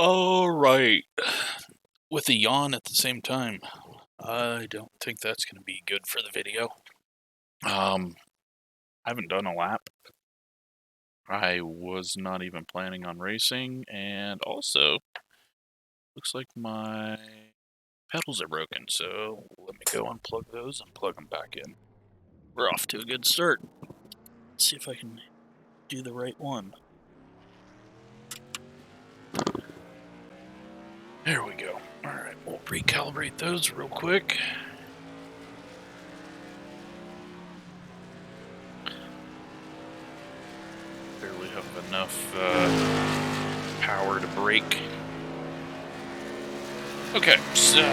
Alright. With a yawn at the same time. I don't think that's going to be good for the video. I haven't done a lap. I was not even planning on racing, and also, looks like my pedals are broken, so let me go unplug those and plug them back in. We're off to a good start. Let's see if I can do the right one. There we go. Alright, we'll recalibrate those real quick. Barely have enough power to brake. Okay, so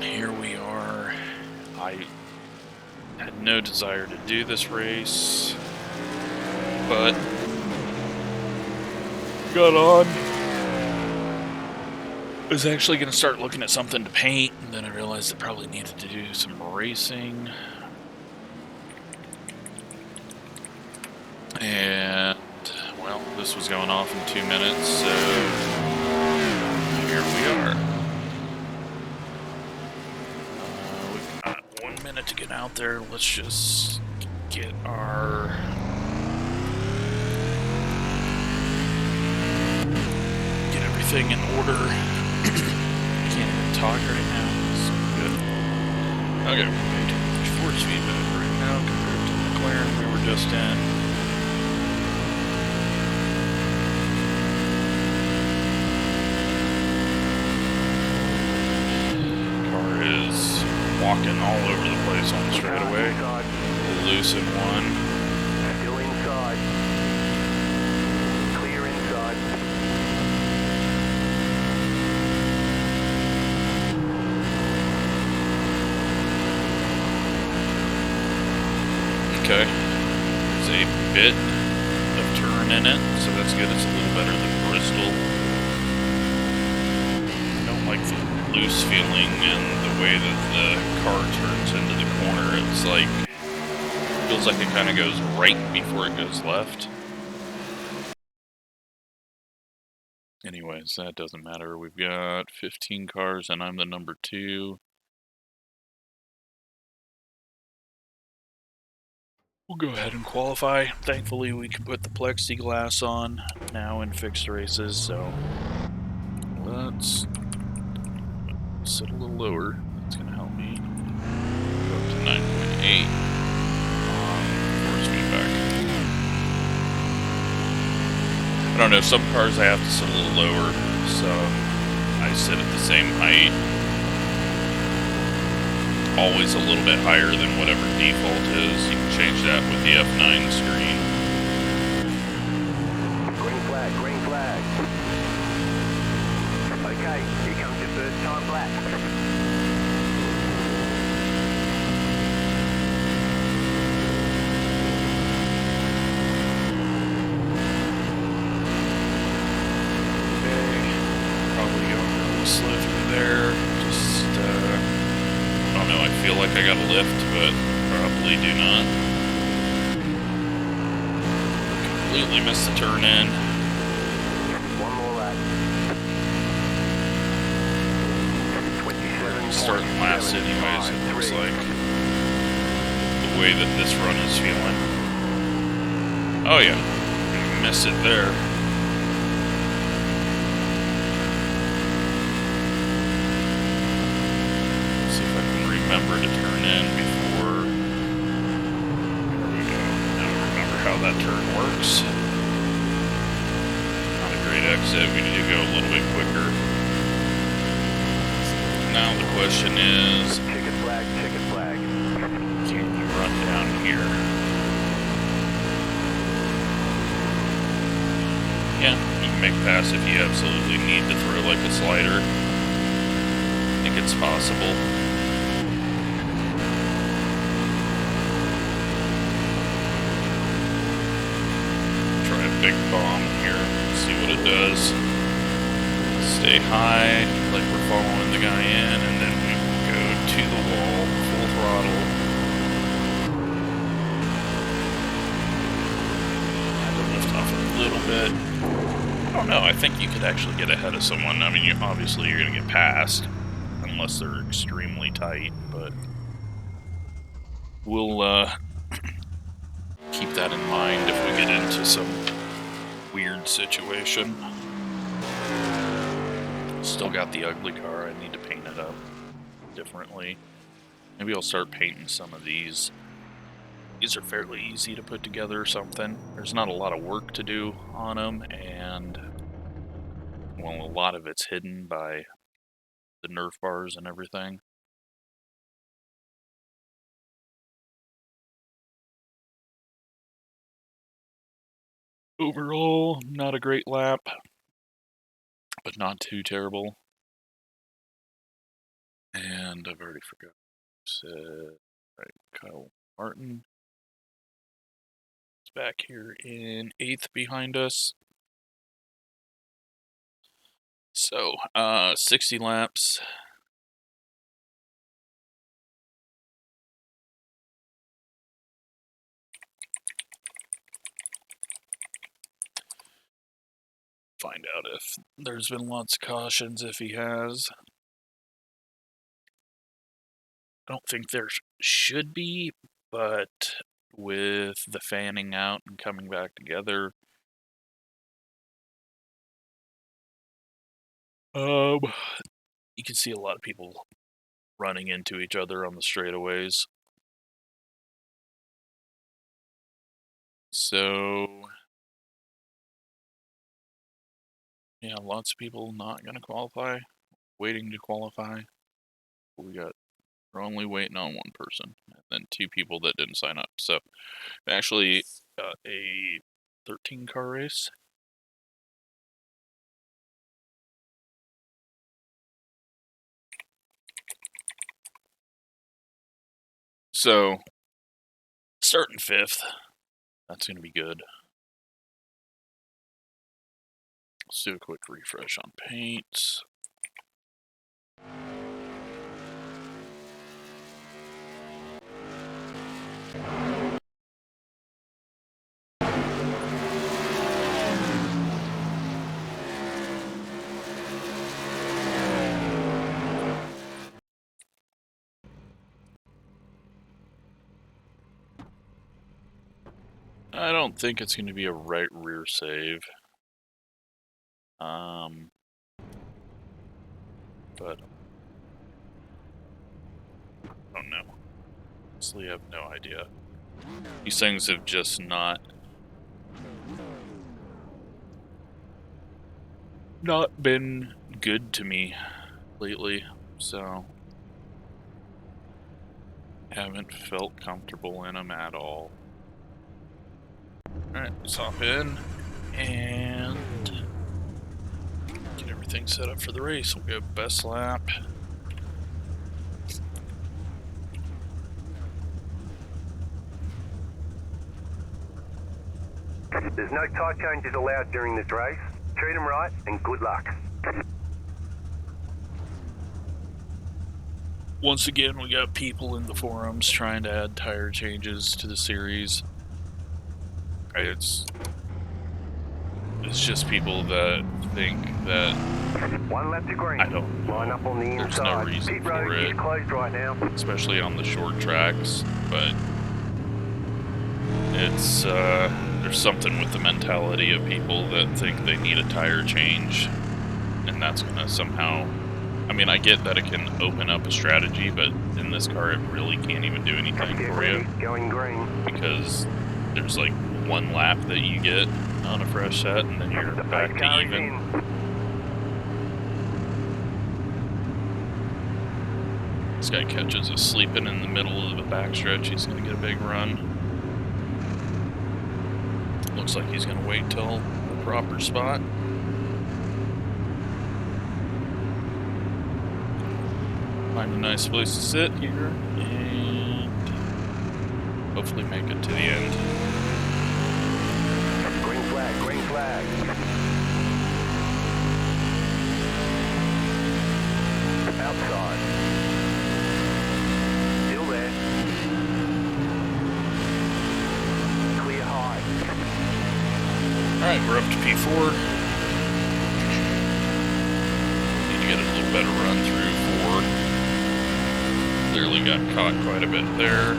here we are. I had no desire to do this race, but got on. I was actually going to start looking at something to paint, and then I realized I probably needed to do some racing. And, well, this was going off in 2 minutes, so here we are. We've got 1 minute to get out there. Let's just get our... get everything in order. Can't even talk right now. It's good. Okay, we're too much force feedback right now compared to the McLaren we were just in. Car is walking all over the place on the straightaway. Loose in one. Still inside. Clear inside. Okay, there's a bit of turn in it, so that's good. It's a little better than Bristol. I don't like the loose feeling and the way that the car turns into the corner. It's like, feels like it kind of goes right before it goes left. Anyways, that doesn't matter. We've got 15 cars and I'm the number 2. We'll go ahead and qualify. Thankfully, we can put the plexiglass on now in fixed races, so let's sit a little lower. That's going to help me. Go up to 9.8 on force feedback. I don't know, some cars I have to sit a little lower, so I sit at the same height. Always a little bit higher than whatever default is. You can change that with the F9 screen. Green flag, green flag. Okay, here comes your first time lap. Okay, probably going a little slow through there. Just, I don't know, I feel like I got a lift, but probably do not. Completely missed the turn in. One more lap. 27. Starting last anyways, it looks like. The way that this run is feeling. Oh yeah, missed it there. Remember to turn in before. There we go. Now I remember how that turn works. Not a great exit. We need to go a little bit quicker. Now the question is, Ticket flag, ticket flag. can you run down here? Yeah, you can make a pass if you absolutely need to throw like a slider. I think it's possible. Big bomb here, see what it does. Stay high, like we're following the guy in, and then we go to the wall, full throttle. Had to lift off a little bit. don't know. I think you could actually get ahead of someone. I mean, obviously you're going to get passed unless they're extremely tight, but we'll keep that in mind if we get into some weird situation. Still got the ugly car. I need to paint it up differently. Maybe I'll start painting some of these. These are fairly easy to put together or something. There's not a lot of work to do on them, and well, a lot of it's hidden by the Nerf bars and everything. Overall, not a great lap, but not too terrible. And I've already forgot. Right, Kyle Martin is back here in 8th behind us. So, 60 laps. Find out if there's been lots of cautions, if he has. I don't think there should be, but with the fanning out and coming back together, you can see a lot of people running into each other on the straightaways. So, yeah, lots of people not going to qualify, waiting to qualify. We're only waiting on one person, and then 2 people that didn't sign up. So, actually, a 13-car race. So, starting 5th. That's going to be good. Let's do a quick refresh on paints. I don't think it's going to be a right rear save. But I don't know. Honestly, I have no idea. These things have just not been good to me lately, so haven't felt comfortable in them at all. Alright, let's hop in and get everything set up for the race. We'll go best lap. There's no tyre changes allowed during this race. Treat them right and good luck. Once again, we got people in the forums trying to add tire changes to the series. It's just people that think that 1 lap to green. I don't know. Line up on the inside. There's no reason Pit for road it, is closed right now. especially on the short tracks. But it's there's something with the mentality of people that think they need a tire change, and that's gonna somehow. I mean, I get that it can open up a strategy, but in this car, it really can't even do anything for you. Going green. Because there's like 1 lap that you get on a fresh set, and then you're back to even. This guy catches us sleeping in the middle of the backstretch. He's going to get a big run. Looks like he's going to wait till the proper spot. Find a nice place to sit here and hopefully make it to the end. Green flag, green flag. Outside. Still there. Clear high. Alright, we're up to P4. better run through for. Clearly got caught quite a bit there.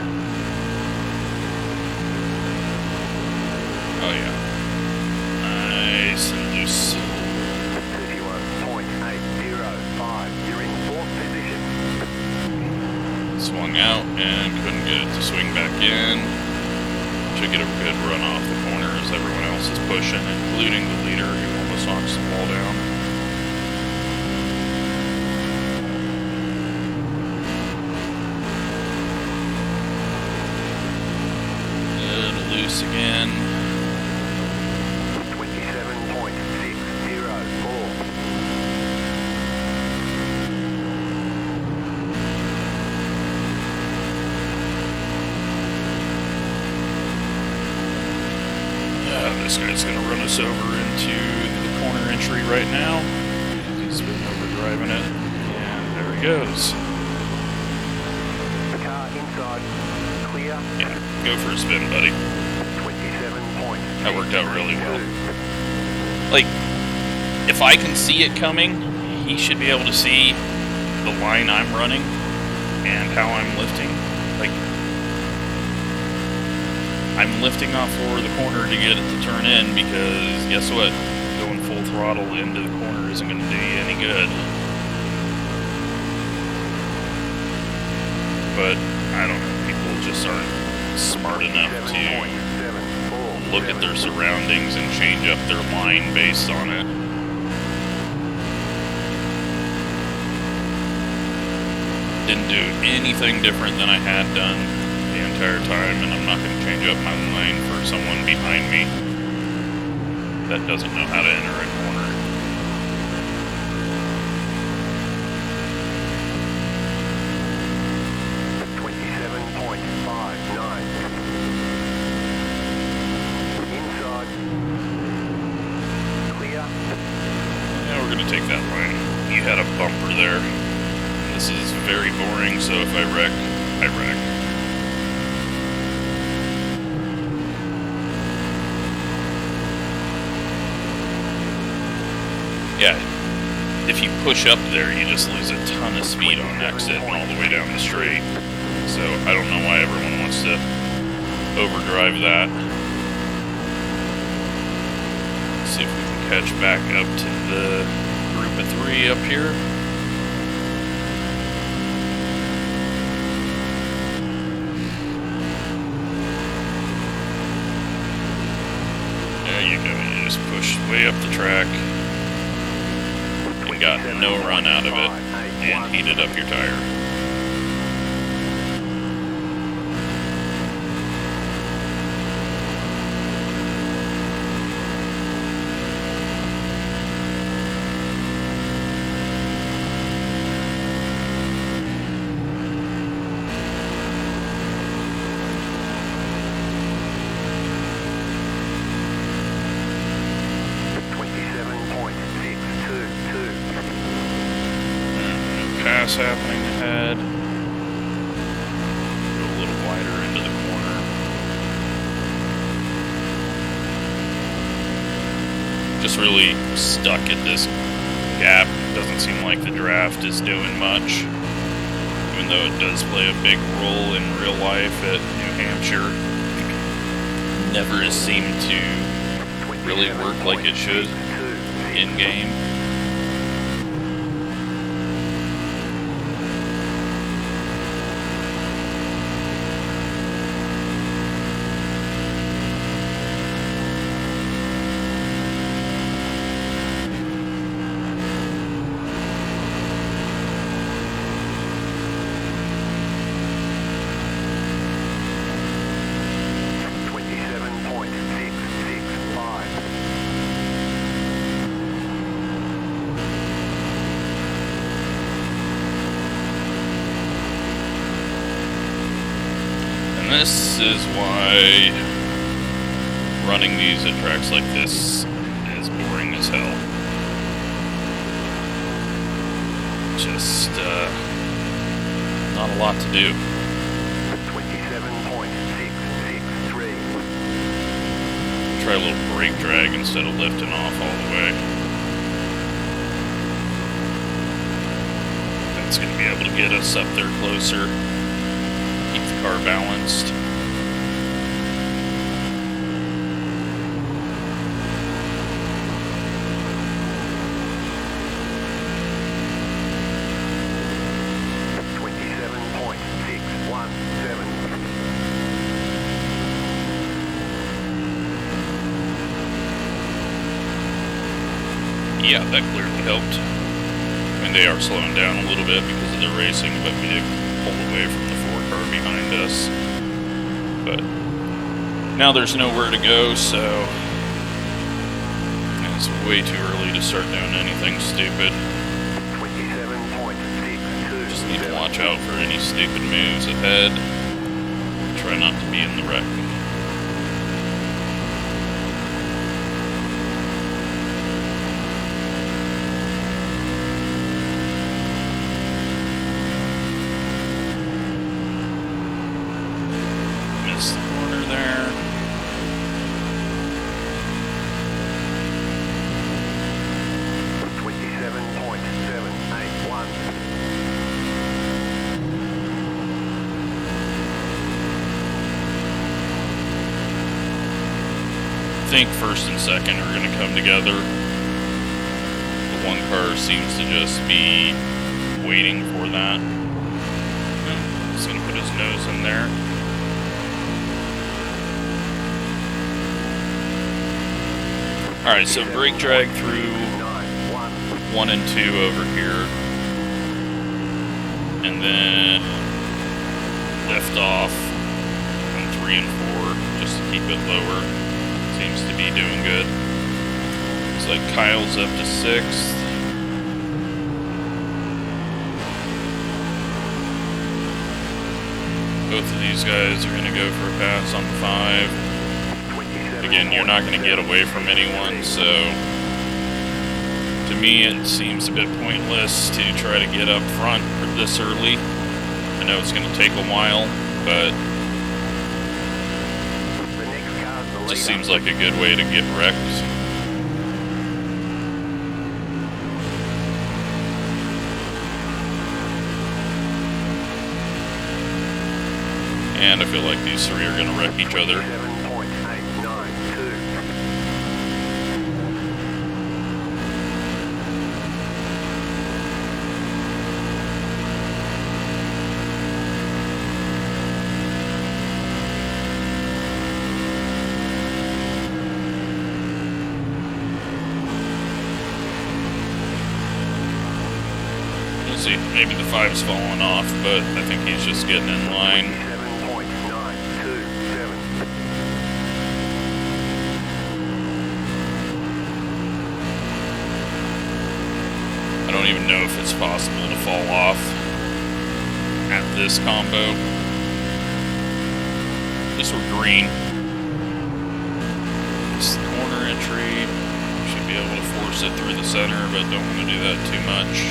Oh yeah. Nice and loose. 31.805. You're in 4th position. Swung out and couldn't get it to swing back in. Should get a good run off the corner as everyone else is pushing, including the leader who almost knocks the ball down. And loose again. 27.604. This guy's going to run us over into the corner entry right now. He's been overdriving it, and there he goes. The car inside, clear. Yeah, go for a spin, buddy. 27. That worked out really well. Like, if I can see it coming, he should be able to see the line I'm running and how I'm lifting. Like, I'm lifting off for the corner to get it to turn in because guess what? Going full throttle into the corner isn't going to do you any good. But I don't know, people just aren't smart enough to look at their surroundings and change up their line based on it. Didn't do anything different than I had done the entire time, and I'm not going to change up my line for someone behind me that doesn't know how to enter a corner. Take that line. You had a bumper there. This is very boring, so if I wreck, I wreck. Yeah, if you push up there, you just lose a ton of speed on exit and all the way down the straight. So I don't know why everyone wants to overdrive that. Let's see if we can catch back up to the group of 3 up here. There you go, you just pushed way up the track and got no run out of it and heated up your tire. Pass happening ahead. Go a little wider into the corner. Just really stuck at this gap. Doesn't seem like the draft is doing much. Even though it does play a big role in real life at New Hampshire. Never has seemed to really work like it should in game. This is why running these at tracks like this is boring as hell. Just not a lot to do. 27.663. Try a little brake drag instead of lifting off all the way. That's going to be able to get us up there closer, keep the car balanced. Yeah, that clearly helped. I mean, they are slowing down a little bit because of their racing, but we did pull away from the 4 car behind us. But now there's nowhere to go, so it's way too early to start doing anything stupid. 27.6. Just need to watch out for any stupid moves ahead. Try not to be in the wreck. Missed the corner there. I think first and second are going to come together. The one car seems to just be waiting for that. He's going to put his nose in there. Alright, so brake drag through 1 and 2 over here. And then lift off on 3 and 4 just to keep it lower. Seems to be doing good. Looks like Kyle's up to 6th. Both of these guys are going to go for a pass on the 5. Again, you're not going to get away from anyone, so to me it seems a bit pointless to try to get up front this early. I know it's going to take a while, but it just seems like a good way to get wrecked. And I feel like these 3 are going to wreck each other. See, maybe the 5's falling off, but I think he's just getting in line. I don't even know if it's possible to fall off at this combo. This were green. It's the corner entry. Should be able to force it through the center, but don't want to do that too much.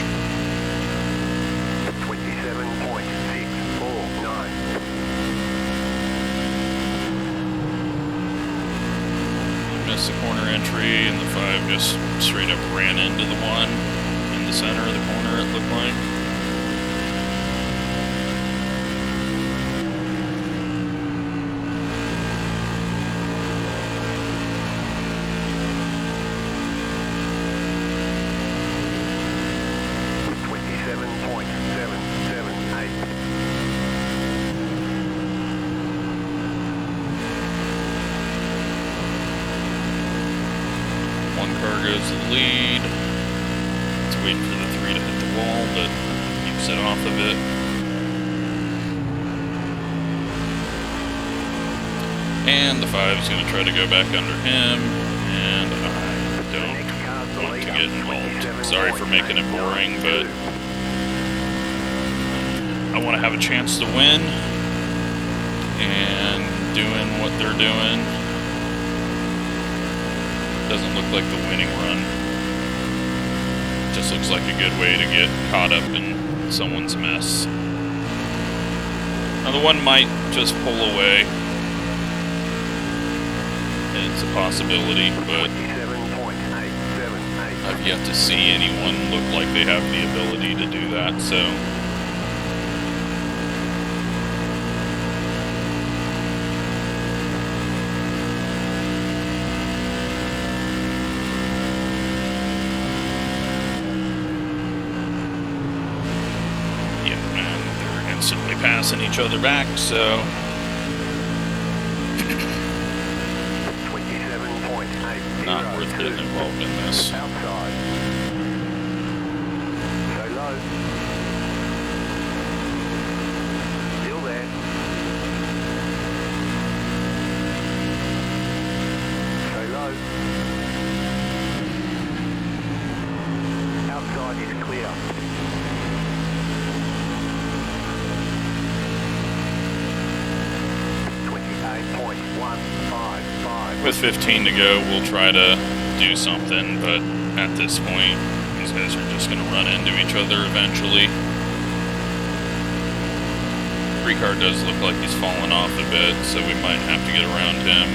Missed the corner entry, and the 5 just straight up ran into the 1 in the center of the corner, it looked like. Goes to the lead. It's waiting for the 3 to hit the wall, but keeps it off of it. And the 5 is going to try to go back under him, and I don't want to get involved. Sorry for making it boring, but I want to have a chance to win, and doing what they're doing doesn't look like the winning run. Just looks like a good way to get caught up in someone's mess. Now the 1 might just pull away. It's a possibility, but I've yet to see anyone look like they have the ability to do that, so... passing each other back, so 27.8. not worth getting involved in this. Outside. So low. Still there. So low. Outside is clear. With 15 to go, we'll try to do something, but at this point, these guys are just going to run into each other eventually. Ricard does look like he's fallen off a bit, so we might have to get around him.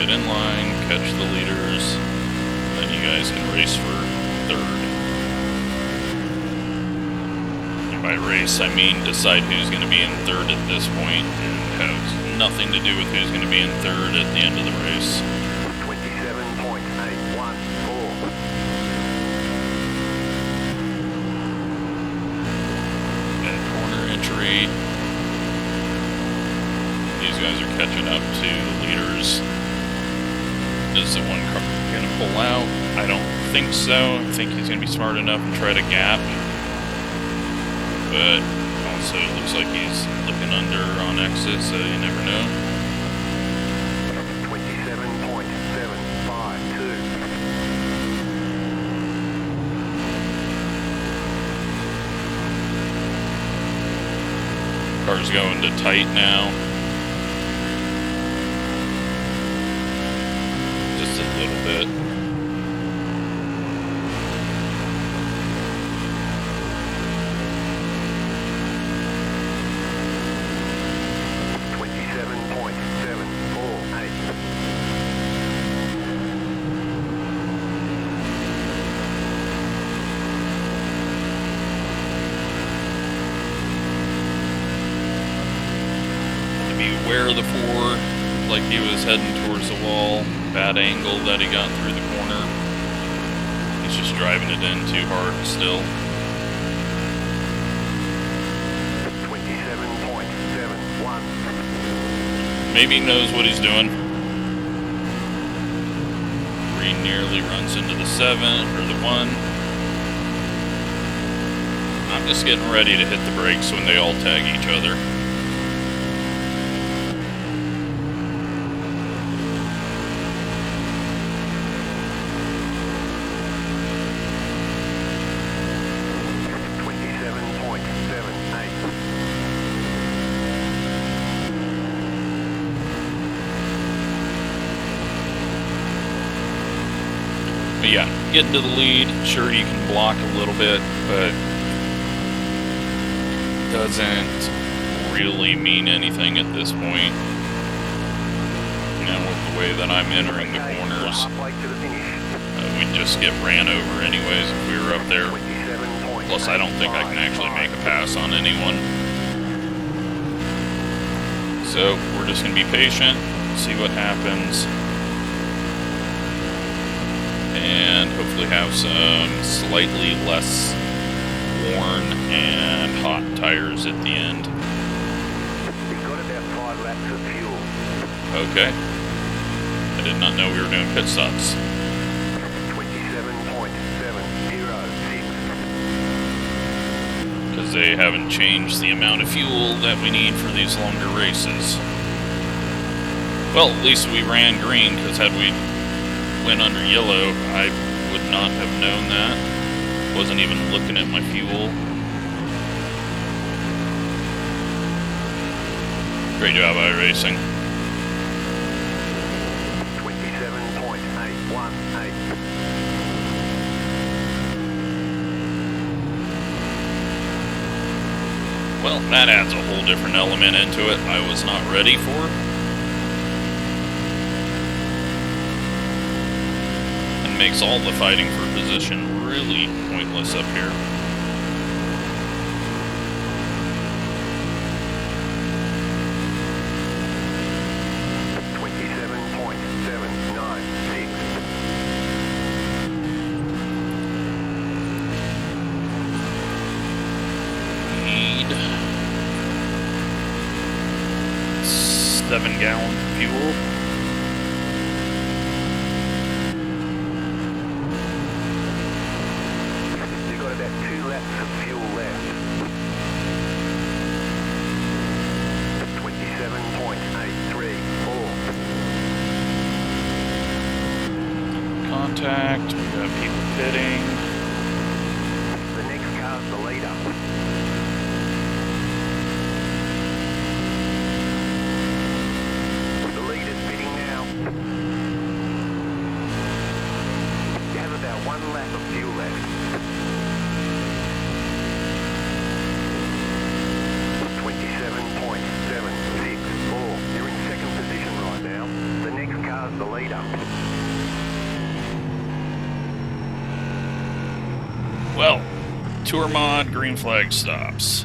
Get in line, catch the leaders, then you guys can race for third. And by race, I mean decide who's going to be in third at this point, and has nothing to do with who's going to be in third at the end of the race. 27.814. And corner entry. These guys are catching up to the leaders. Is the one car going to pull out? I don't think so. I think he's going to be smart enough and try to gap. But also it looks like he's looking under on exit, so you never know. 27.752. Car's going to tight now. Just a little bit. Aware of the four, like he was heading towards the wall. Bad angle that he got through the corner. He's just driving it in too hard still. 27.71. Maybe he knows what he's doing. Green nearly runs into the 7 or the 1. I'm just getting ready to hit the brakes when they all tag each other. But yeah, getting to the lead, sure you can block a little bit, but doesn't really mean anything at this point. You know, with the way that I'm entering the corners, we'd just get ran over anyways if we were up there. Plus, I don't think I can actually make a pass on anyone. So, we're just going to be patient, see what happens. And hopefully have some slightly less worn and hot tires at the end. We've got about 5 laps of fuel. Okay. I did not know we were doing pit stops. 27.706. Because they haven't changed the amount of fuel that we need for these longer races. Well, at least we ran green, because had we went under yellow, I would not have known that. Wasn't even looking at my fuel. Great job, iRacing. 27.818. Well, that adds a whole different element into it I was not ready for. And makes all the fighting for position really pointless up here. Need 7-gallon fuel. You've got about 2 laps of fuel left. 27.834. Contact, we got people pitting. The next car's the leader. The leader's pitting now. You have about 1 lap of fuel left. 27.764. You're in second position right now. The next car's the leader. Well, tour mod, green flag stops.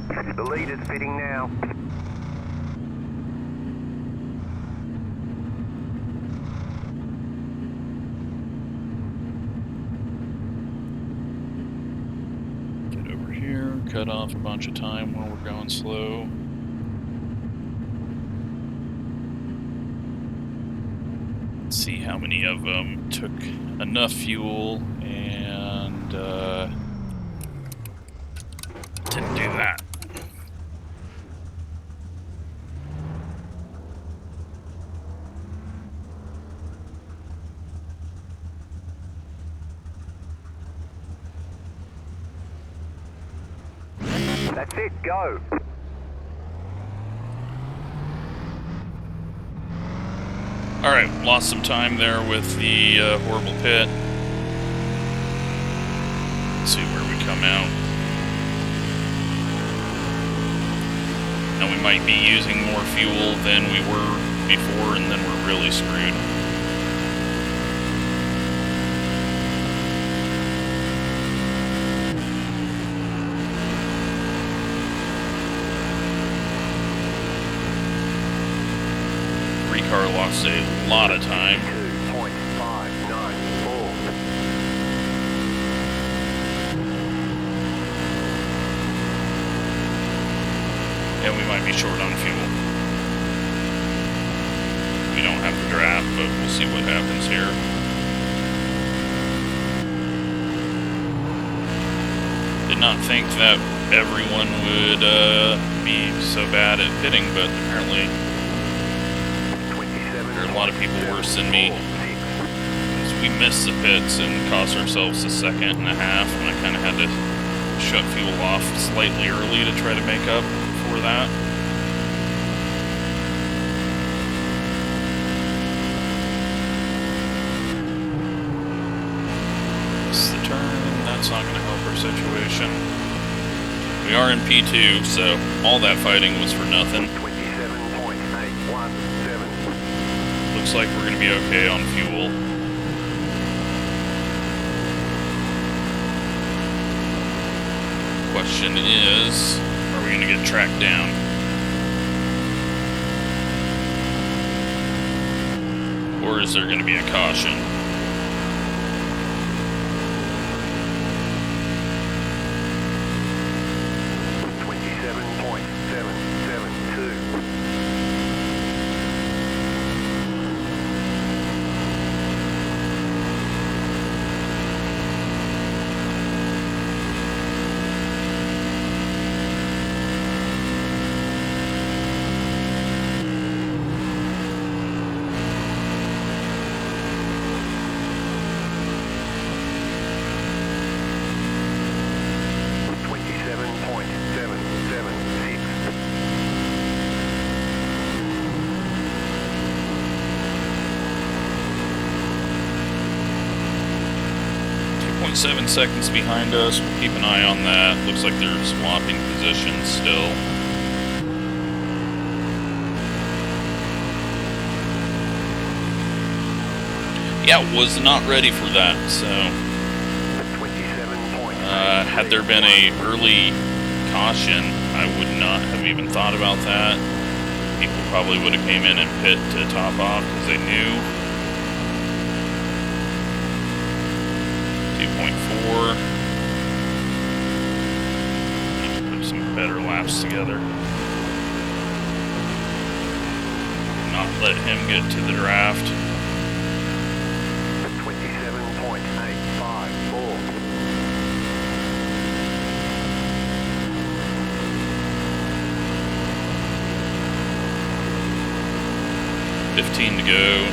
The leader's pitting now. Get over here, cut off a bunch of time while we're going slow. Let's see how many of them took enough fuel and didn't do that. That's it, go. Alright, lost some time there with the horrible pit. Let's see where we come out. Now we might be using more fuel than we were before, and then we're really screwed. Car lost a lot of time. 2.594. And we might be short on fuel. We don't have the draft, but we'll see what happens here. Did not think that everyone would be so bad at pitting, but apparently there are a lot of people worse than me. Because we missed the pits and cost ourselves a second and a half, and I kind of had to shut fuel off slightly early to try to make up for that. Missed the turn, that's not going to help our situation. We are in P2, so all that fighting was for nothing. 27.817. Looks like we're going to be okay on fuel. Question is, are we going to get tracked down? Or is there going to be a caution? 2.7 seconds behind us. We'll keep an eye on that. Looks like they're swapping positions still. Yeah, was not ready for that, so had there been a early caution, I would not have even thought about that. People probably would have came in and pit to top off because they knew. 2.4. Need to put some better laps together. Not let him get to the draft. 27.854. 15 to go.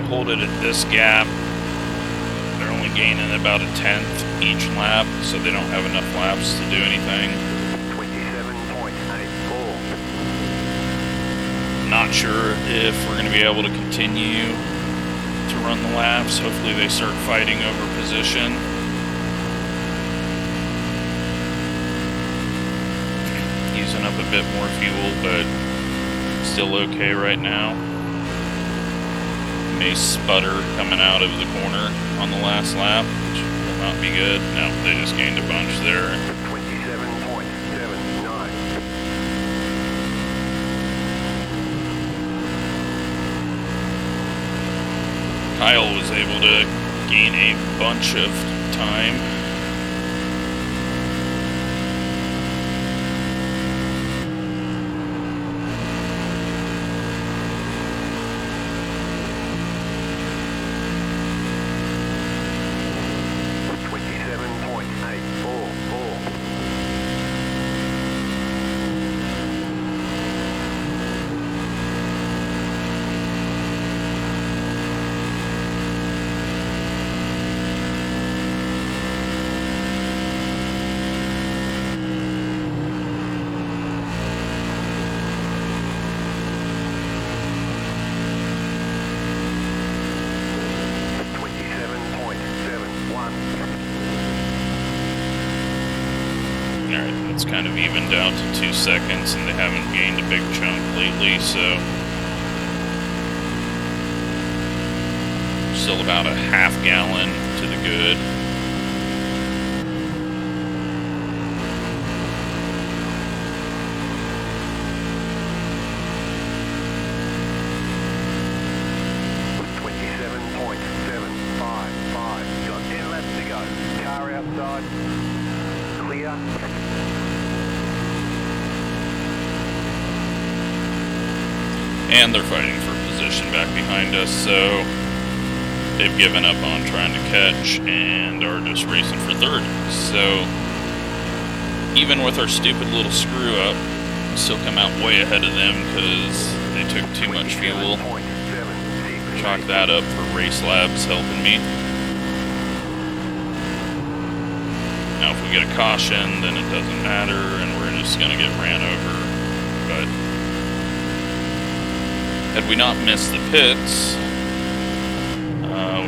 Hold it at this gap, they're only gaining about a tenth each lap, so they don't have enough laps to do anything. 27.84. Not sure if we're going to be able to continue to run the laps. Hopefully they start fighting over position. Using up a bit more fuel, but still okay right now. May sputter coming out of the corner on the last lap, which will not be good. No, they just gained a bunch there. 27.79. Kyle was able to gain a bunch of time. It's kind of evened out to 2 seconds, and they haven't gained a big chunk lately, so still about a half gallon to the good. And they're fighting for position back behind us, so they've given up on trying to catch and are just racing for third. So even with our stupid little screw up, we still come out way ahead of them because they took too much fuel. Chalk that up for Racelabs helping me. Now if we get a caution, then it doesn't matter and we're just going to get ran over. But had we not missed the pits,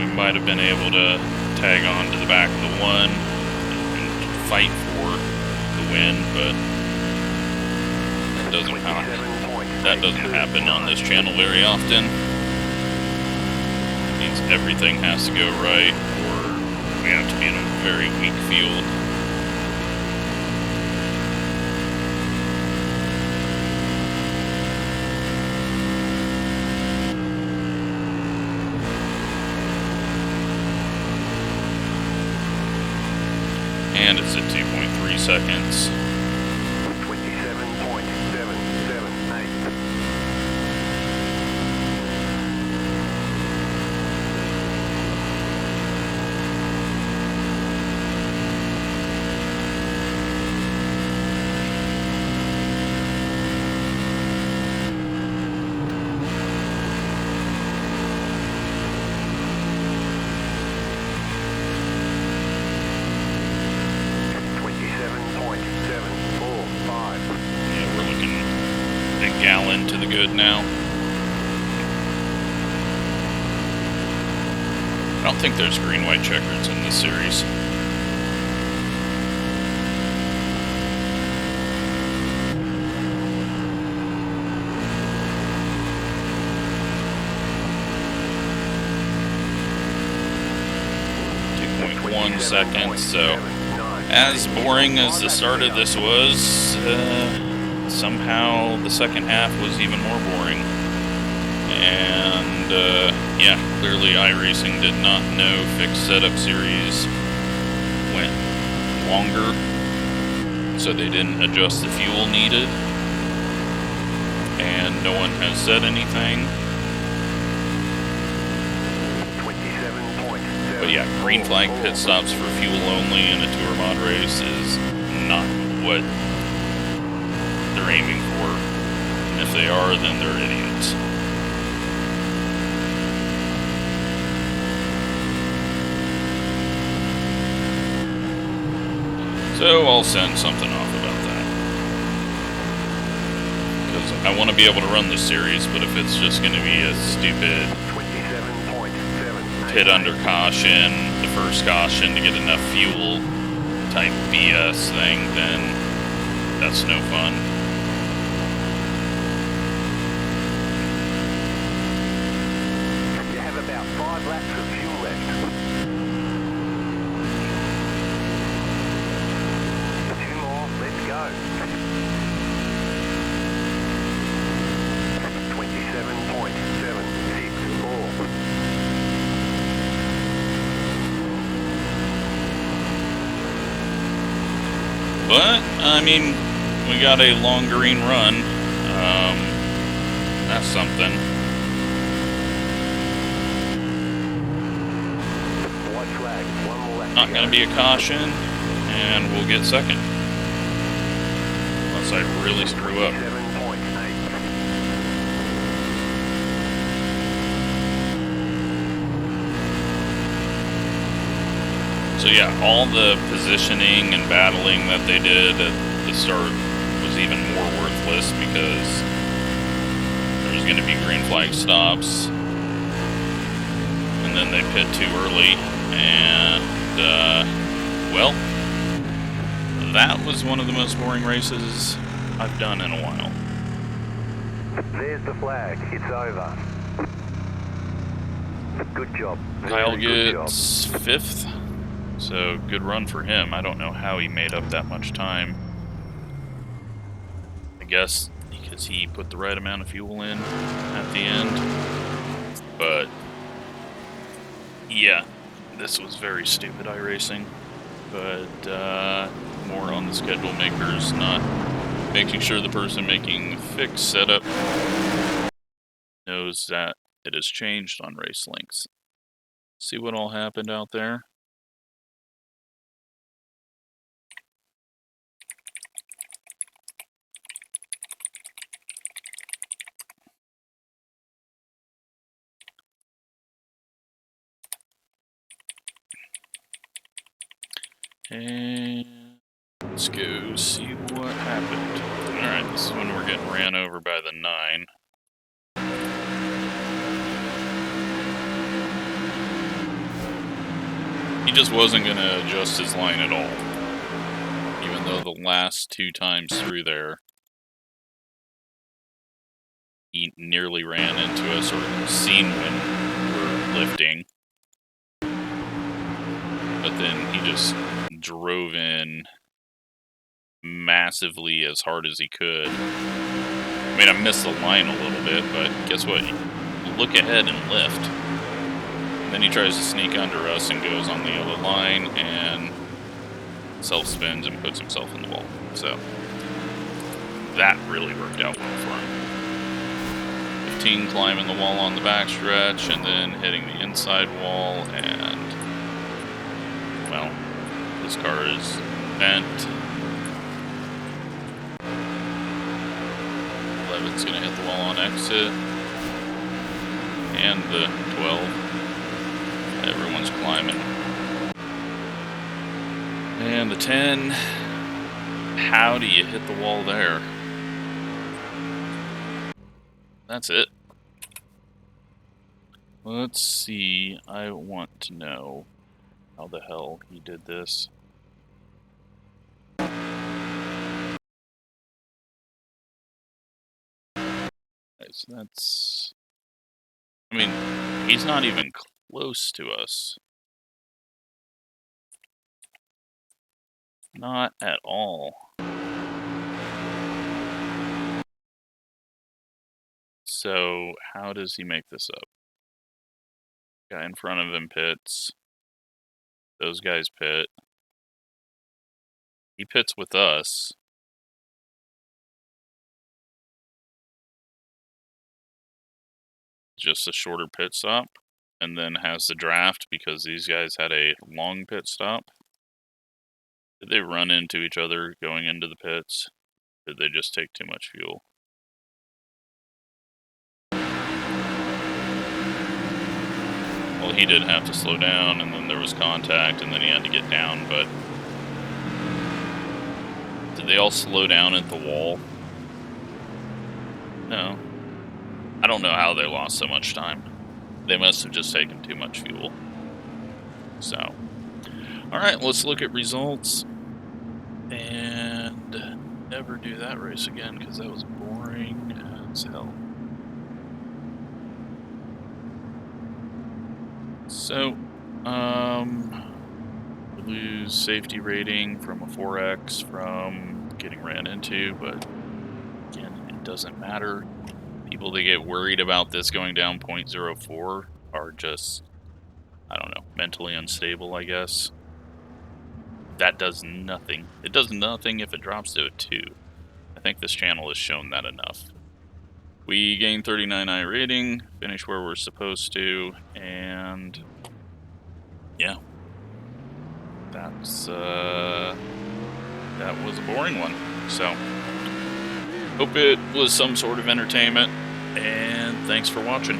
we might have been able to tag on to the back of the one and fight for the win, but that doesn't happen on this channel very often. It means everything has to go right, or we have to be in a very weak field. And it's at 2.3 seconds. 27.778. gallon to the good now. I don't think there's green-white checkers in this series. Seconds, so as boring as the start of this was, somehow the second half was even more boring. And yeah, clearly iRacing did not know fixed setup series went longer, so they didn't adjust the fuel needed, and no one has said anything. But yeah, green flag pit stops for fuel only in a tour mod race is not what they're aiming for. And if they are, then they're idiots. So I'll send something off about that. Because I want to be able to run this series, but if it's just going to be a stupid pit under caution, the first caution to get enough fuel type BS thing, then that's no fun. You have about 5 laps of fuel left. 2 more, let's go. 27.764. But, I mean, we got a long green run. That's something. White flag, 1 more lap. Not going to be a caution, and we'll get second. Unless I really screw up. 7.8. So yeah, all the positioning and battling that they did at the start was even more worthless because there was going to be green flag stops, and then they pit too early, and well, that was one of the most boring races I've done in a while. There's the flag, it's over. Good job. Kyle Very good job. gets 5th. So, good run for him. I don't know how he made up that much time. I guess because he put the right amount of fuel in at the end. But, yeah, this was very stupid iRacing. But, more on the schedule makers, not making sure the person making fixed setup knows that it has changed on race links. See what all happened out there? And let's go see what happened. Alright, this is when we're getting ran over by the 9. He just wasn't going to adjust his line at all. Even though the last 2 times through there, he nearly ran into us or seen when we're lifting. But then he just drove in massively as hard as he could. I mean, I missed the line a little bit, but guess what? You look ahead and lift. And then he tries to sneak under us and goes on the other line and self-spins and puts himself in the wall. So, that really worked out well for him. 15 climbing the wall on the backstretch and then hitting the inside wall, and well, this car is bent. 11's going to hit the wall on exit. And the 12. Everyone's climbing. And the 10. How do you hit the wall there? That's it. Let's see. I want to know how the hell he did this. So that's... I mean, he's not even close to us. Not at all. So, how does he make this up? Guy in front of him pits. Those guys pit. He pits with us. Just a shorter pit stop. And then has the draft because these guys had a long pit stop. Did they run into each other going into the pits? Did they just take too much fuel? Well, he did have to slow down, and then there was contact, and then he had to get down, but... Did they all slow down at the wall? No. I don't know how they lost so much time. They must have just taken too much fuel. So... Alright, let's look at results. And... never do that race again, because that was boring as hell. So, we lose safety rating from a 4X from getting ran into, but again, it doesn't matter. People that get worried about this going down 0.04 are just, I don't know, mentally unstable, I guess. That does nothing. It does nothing if it drops to a 2. I think this channel has shown that enough. We gained 39i rating, finish where we're supposed to, and yeah, that's that was a boring one. So, hope it was some sort of entertainment, and thanks for watching.